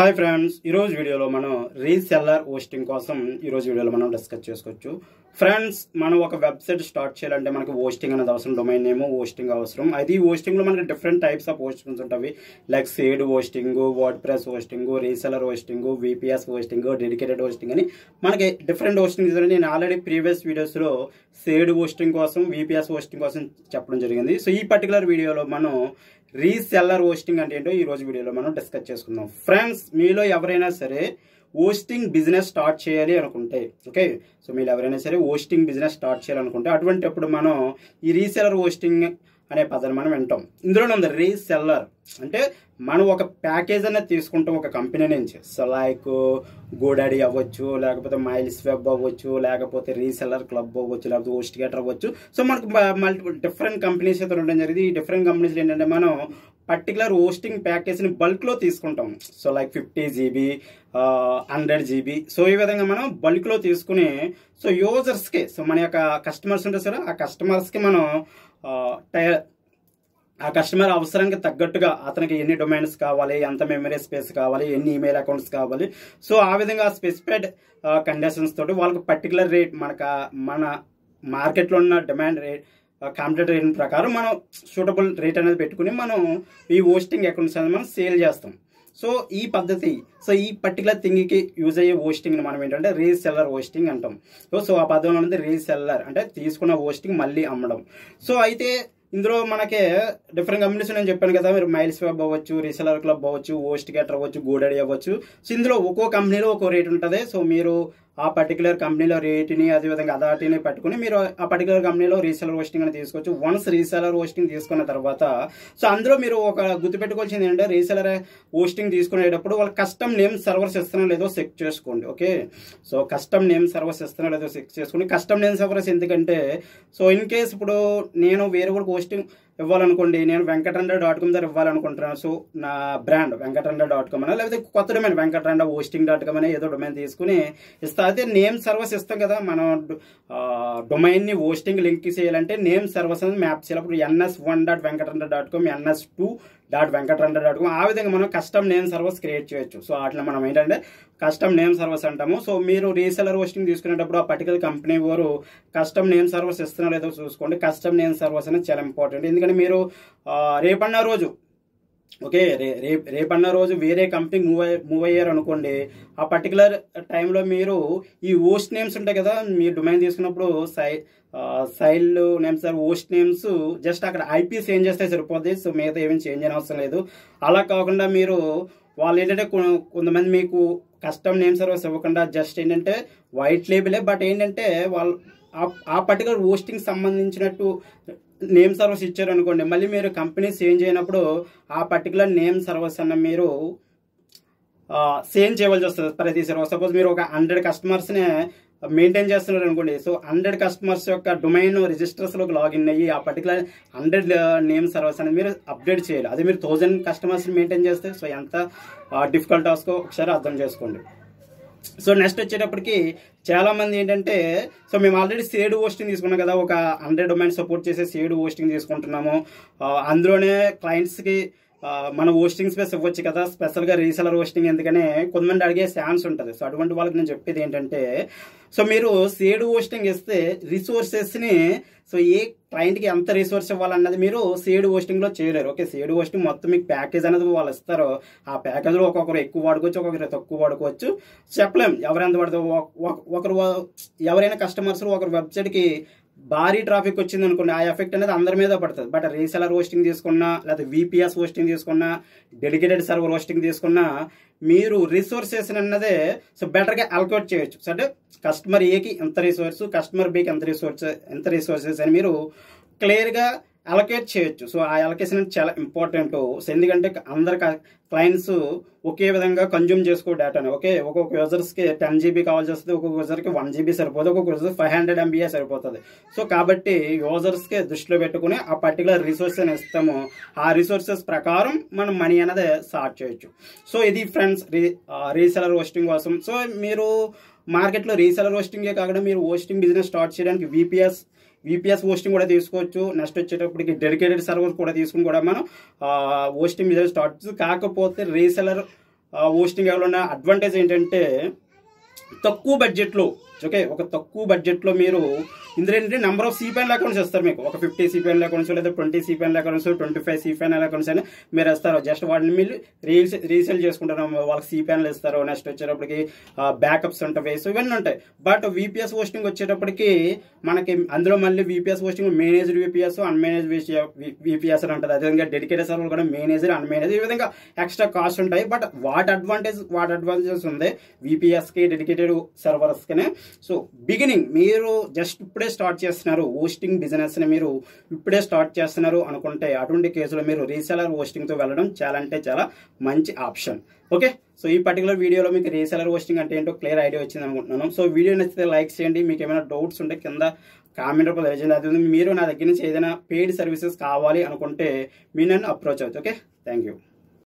Hi friends, ఈరోజు వీడియోలో మనం రీసెల్లర్ హోస్టింగ్ కోసం ఈరోజు వీడియోలో మనం డిస్కస్ చేసుకోవచ్చు. ఫ్రెండ్స్, మనం ఒక వెబ్సైట్ స్టార్ట్ చేయాలంటే మనకి హోస్టింగ్ అనేది అవసరం, డొమైన్ నేమ్ హోస్టింగ్ అవసరం. అది హోస్టింగ్లో మనకి డిఫరెంట్ టైప్స్ ఆఫ్ హోస్టింగ్స్ ఉంటాయి. Like shared hosting, WordPress hosting, reseller hosting, VPS hosting, dedicated hosting అని మనకి డిఫరెంట్ హోస్టింగ్స్. నేను ఆల్రెడీ ప్రీవియస్ వీడియోస్లో సేడ్ హోస్టింగ్ కోసం, విపిఎస్ హోస్టింగ్ కోసం చెప్పడం జరిగింది. సో ఈ పర్టికులర్ వీడియోలో మనం రీసెల్లర్ హోస్టింగ్ అంటే ఏంటో ఈ రోజు వీడియోలో మనం డిస్కస్ చేసుకుందాం. ఫ్రెండ్స్, మీలో ఎవరైనా సరే హోస్టింగ్ బిజినెస్ స్టార్ట్ చేయాలి అనుకుంటే, ఓకే, సో మీరు ఎవరైనా సరే హోస్టింగ్ బిజినెస్ స్టార్ట్ చేయాలనుకుంటే అటువంటిప్పుడు మనం ఈ రీసెల్లర్ హోస్టింగ్ అనే పదాన్ని మనం వింటాం. ఇందులోనే ఉంది రీసెల్లర్ అంటే మనం ఒక ప్యాకేజ్ అనేది తీసుకుంటాం ఒక కంపెనీ నుంచి. సో లైక్ గోడాడీ అవ్వచ్చు, లేకపోతే మైల్స్ వెబ్ అవ్వచ్చు, లేకపోతే రీసెల్లర్ క్లబ్ అవ్వచ్చు, లేకపోతే హోస్టిగేటర్ అవ్వచ్చు. సో మనకు మల్టిపుల్ డిఫరెంట్ కంపెనీస్ అయితే ఉండడం జరిగింది. ఈ డిఫరెంట్ కంపెనీస్ ఏంటంటే మనం పర్టికులర్ హోస్టింగ్ ప్యాకేజ్ని బల్క్లో తీసుకుంటాం. So like 50 GB 100 GB. So ఈ విధంగా మనం బల్క్లో తీసుకుని సో యూజర్స్కి, సో మన యొక్క కస్టమర్స్ ఉంటారు సార్, ఆ కస్టమర్స్కి మనం ఆ కస్టమర్ అవసరానికి తగ్గట్టుగా అతనికి ఎన్ని డొమైన్స్ కావాలి, ఎంత మెమరీ స్పేస్ కావాలి, ఎన్ని ఈమెయిల్ అకౌంట్స్ కావాలి, సో ఆ విధంగా స్పెసిఫైడ్ కండిషన్స్ తోటి వాళ్ళకి పర్టికులర్ రేట్ మన మార్కెట్లో ఉన్న డిమాండ్ రేట్, కాంపిటేటివ్ రేట్ ప్రకారం మనం సూటబుల్ రేట్ అనేది పెట్టుకుని మనం ఈ హోస్టింగ్ అకౌంట్స్ అనేది మనం సేల్ చేస్తాం. సో ఈ పద్ధతి, సో ఈ పర్టికులర్ థింగ్కి యూజ్ అయ్యే హోస్టింగ్ని మనం ఏంటంటే రీసెల్లర్ హోస్టింగ్ అంటాం. సో ఆ పదంలో ఉంది రీసెల్లర్ అంటే తీసుకున్న హోస్టింగ్ మళ్ళీ అమ్మడం. సో అయితే ఇందులో మనకి డిఫరెంట్ కంపెనీస్ నేను చెప్పాను కదా, మీరు మైల్స్ వెబ్ అవ్వచ్చు, రీసెల్లర్ క్లబ్ అవ్వచ్చు, హోస్టిగేటర్ అవ్వచ్చు, గోడాడీ అవ్వచ్చు. సో ఇందులో ఒక్కో కంపెనీలో ఒక్కో రేట్ ఉంటుంది. సో మీరు ఆ పర్టికులర్ కంపెనీలో రేటుని, అదేవిధంగా అథారిటీని పెట్టుకుని మీరు ఆ పర్టికులర్ కంపెనీలో రీసెల్లర్ హోస్టింగ్ అని తీసుకోవచ్చు. వన్స్ రీసెల్లర్ హోస్టింగ్ తీసుకున్న తర్వాత సో అందులో మీరు ఒక గుర్తుపెట్టుకోవాల్సింది ఏంటంటే రీసెల్లర్ హోస్టింగ్ తీసుకునేటప్పుడు వాళ్ళు కస్టమ్ నేమ్ సర్వర్స్ ఇస్తున్నా లేదో చెక్ చేసుకోండి. Okay, so custom name servers ఇస్తున్నా లేదో చెక్ చేసుకోండి. కస్టమ్ నేమ్ సర్వర్స్ ఎందుకంటే సో ఇన్ కేస్ ఇప్పుడు నేను వేరే కూడా హోస్టింగ్ ఇవ్వాలనుకోండి, నేను వెంకటరండ.com దగ్గర ఇవ్వాలనుకుంటున్నాను. సో నా బ్రాండ్ వెంకటరండ.com అనే, లేకపోతే కొత్త డొమైన్ వెంకటరండ hosting.com అనే ఏదో డొమైన్ తీసుకుని ఇస్తా. అదే నేమ్ సర్వీస్ ఇస్తాం కదా, మనం డొమైన్ని హోస్టింగ్ లింక్ చేయాలంటే నేమ్ సర్వీస్ అనేది మ్యాప్ చేయాలి. అప్పుడు ns1.venkataranda.com, ns2.venkataranda.com ఆ విధంగా మనం కస్టమ్ నేమ్ సర్వీస్ క్రియేట్ చేయొచ్చు. సో అట్లా మనం ఏంటంటే కస్టమ్ నేమ్ సర్వీస్ అంటాము. సో మీరు రీసెల్లర్ హోస్టింగ్ తీసుకునేటప్పుడు ఆ పర్టికులర్ కంపెనీ వారు కస్టమ్ నేమ్ సర్వీస్ ఇస్తున్నా లేదో చూసుకోండి. కస్టమ్ నేమ్ సర్వీస్ అనేది చాలా ఇంపార్టెంట్. ఎందుకంటే మీరు రేపన్న రోజు, ఓకే, రేపన్న రోజు వేరే కంపెనీకి మూవ్ అయ్యారు అనుకోండి, ఆ పర్టికులర్ టైంలో మీరు ఈ హోస్ట్ నేమ్స్ ఉంటాయి కదా, మీరు డొమైన్ తీసుకున్నప్పుడు సైల్ names or host names just అక్కడ ఐపీ చేంజ్ చేస్తే సరిపోద్ది. సో మిగతా ఏమేమి చేంజ్ అయిన అవసరం లేదు. అలా కాకుండా మీరు వాళ్ళు ఏంటంటే కొంతమంది మీకు కస్టమ్ నేమ్ సర్వీస్ ఇవ్వకుండా జస్ట్ ఏంటంటే వైట్ లేబులే, బట్ ఏంటంటే వాళ్ళు ఆ పర్టికులర్ హోస్టింగ్ సంబంధించినట్టు నేమ్ సర్వీస్ ఇచ్చారు అనుకోండి, మళ్ళీ మీరు కంపెనీ చేంజ్ అయినప్పుడు ఆ పర్టికులర్ నేమ్ సర్వీస్ అన్న మీరు చేంజ్ చేయవలసి వస్తుంది ప్రతి సర్వీస్. సపోజ్ మీరు ఒక 100 కస్టమర్స్ని మెయింటైన్ చేస్తున్నారు అనుకోండి, సో 100 కస్టమర్స్ యొక్క డొమైన్ రిజిస్టర్స్లోకి లాగిన్ అయ్యి ఆ పర్టికులర్ 100 నేమ్ సర్వీస్ అనేది మీరు అప్డేట్ చేయాలి. అదే మీరు 1000 కస్టమర్స్ని మెయింటైన్ చేస్తే సో ఎంత డిఫికల్ట్ టాస్కో ఒకసారి అర్థం చేసుకోండి. సో నెక్స్ట్ వచ్చేటప్పటికి చాలా మంది ఏంటంటే సో మేము ఆల్రెడీ సేడ్ హోస్టింగ్ తీసుకున్నాం కదా, ఒక 100 డొమైన్ సపోర్ట్ చేసే సేడ్ హోస్టింగ్ తీసుకుంటున్నాము, అందులోనే క్లయింట్స్కి మన హోస్టింగ్ స్పేస్ ఇవ్వచ్చు కదా, స్పెషల్గా రీసెల్లర్ హోస్టింగ్ ఎందుకనే కొంతమంది అడిగే ఛాన్స్ ఉంటుంది. సో అటువంటి వాళ్ళకి నేను చెప్పేది ఏంటంటే సో మీరు సేడ్ హోస్టింగ్ ఇస్తే రిసోర్సెస్ని సో ఏ క్లయింట్కి ఎంత రిసోర్స్ ఇవ్వాలన్నది మీరు సేడ్ హోస్టింగ్లో చేయలేరు. ఓకే, సేడ్ హోస్టింగ్ మొత్తం మీకు ప్యాకేజ్ అనేది వాళ్ళు ఇస్తారు. ఆ ప్యాకేజ్లో ఒక్కొక్కరు ఎక్కువ వాడుకోవచ్చు, ఒక్కొక్కరు తక్కువ వాడుకోవచ్చు, చెప్పలేం ఎవరెంత పడుతుంది. ఒకరు ఎవరైనా కస్టమర్స్ ఒకరు వెబ్సైట్కి భారీ ట్రాఫిక్ వచ్చింది అనుకోండి, ఆ ఎఫెక్ట్ అనేది అందరి మీద పడుతుంది. బట్ రీసెల్లర్ హోస్టింగ్ తీసుకున్నా, లేకపోతే విపిఎస్ హోస్టింగ్ తీసుకున్నా, డెడికేటెడ్ సర్వర్ హోస్టింగ్ తీసుకున్నా మీరు రిసోర్సెస్ అన్నదే సో బెటర్గా అలొకేట్ చేయొచ్చు. సో అంటే కస్టమర్ ఏకి ఎంత రిసోర్స్, కస్టమర్ బికి ఎంత రిసోర్సెస్ అని మీరు క్లియర్గా అలొకేట్ చేయొచ్చు. సో ఆ అలొకేషన్ చాలా ఇంపార్టెంట్. సో ఎందుకంటే అందరు క్లయింట్స్ ఒకే విధంగా కన్జ్యూమ్ చేసుకో డేటాని. ఓకే, ఒక్కొక్క యూజర్స్కి 10 GB కావాల్సి వస్తుంది, ఒక్కొక్క యూజర్కి 1 GB సరిపోతుంది, ఒక్కొక్క యూజర్ 500 MB సరిపోతుంది. సో కాబట్టి యూజర్స్కి దృష్టిలో పెట్టుకుని ఆ పర్టికులర్ రిసోర్స్ అని ఇస్తాము. ఆ రిసోర్సెస్ ప్రకారం మనం మనీ అనేది స్టార్ట్ చేయొచ్చు. సో ఇది ఫ్రెండ్స్ రీసెల్లర్ హోస్టింగ్ కోసం. సో మీరు మార్కెట్లో రీసెల్లర్ హోస్టింగే కాకుండా మీరు హోస్టింగ్ బిజినెస్ స్టార్ట్ చేయడానికి విపిఎస్ హోస్టింగ్ కూడా తీసుకోవచ్చు. నెక్స్ట్ వచ్చేటప్పటికి డెడికేటెడ్ సర్వర్ కూడా తీసుకుని కూడా మనం హోస్టింగ్ బిజినెస్ స్టార్ట్ చేయొచ్చు. కాకపోతే రీసెల్లర్ హోస్టింగ్ ఉన్న అడ్వాంటేజ్ ఏంటంటే తక్కువ బడ్జెట్లో, ఓకే, ఒక తక్కువ బడ్జెట్లో మీరు ఇందులో ఏంటంటే నెంబర్ ఆఫ్ సిపిఎన్ అకౌంట్స్ ఇస్తారు మీకు. ఒక 50 సిపిఎన్ అకౌంట్స్ లేదా 20 సిపిఎన్ అకౌంట్స్ 25 సిపిఎన్ అకౌంట్స్ అని మీరు ఇస్తారు. జస్ట్ వాటిని మీరు రీసేల్ చేసుకుంటారు, వాళ్ళకి సిపిఎన్లు ఇస్తారు. నెక్స్ట్ వచ్చేటప్పటికి బ్యాకప్స్ ఉంటాయి, సో ఇవన్నీ ఉంటాయి. బట్ విపిఎస్ హోస్టింగ్ వచ్చేటప్పటికి మనకి అందులో మళ్ళీ VPS hosting managed VPS, unmanaged VPS అని ఉంటుంది. అదేవిధంగా డెడికేటెడ్ సర్వర్ కూడా మేనేజ్డ్, అన్మేనేజ్డ్, ఈ విధంగా ఎక్స్ట్రా కాస్ట్ ఉంటాయి. బట్ వాటి అడ్వాంటేజెస్ ఉంది విపిఎస్కి, డెడికేటెడ్ సర్వర్స్కి. సో బిగినింగ్ మీరు జస్ట్ ఇప్పుడే స్టార్ట్ చేస్తున్నారు హోస్టింగ్ బిజినెస్ ని, మీరు ఇప్పుడే స్టార్ట్ చేస్తున్నారు అనుకుంటే అటువంటి కేసులో మీరు రీసెలర్ హోస్టింగ్ తో వెళ్ళడం చాలా అంటే చాలా మంచి ఆప్షన్. ఓకే, సో ఈ పర్టికులర్ వీడియోలో మీకు రీసెలర్ హోస్టింగ్ అంటే ఏంటో క్లియర్ ఐడియా వచ్చింది అనుకుంటున్నాను. సో వీడియో నచ్చితే లైక్ చేయండి, మీకు ఏమైనా డౌట్స్ ఉంటే కింద కామెంట్ రూపంలో తెలియజేయండి. అదే మీరు నా దగ్గర నుంచి ఏదైనా పెయిడ్ సర్వీసెస్ కావాలి అనుకుంటే మీరు నన్ను అప్రోచ్ అవ్వచ్చు. Okay, thank you.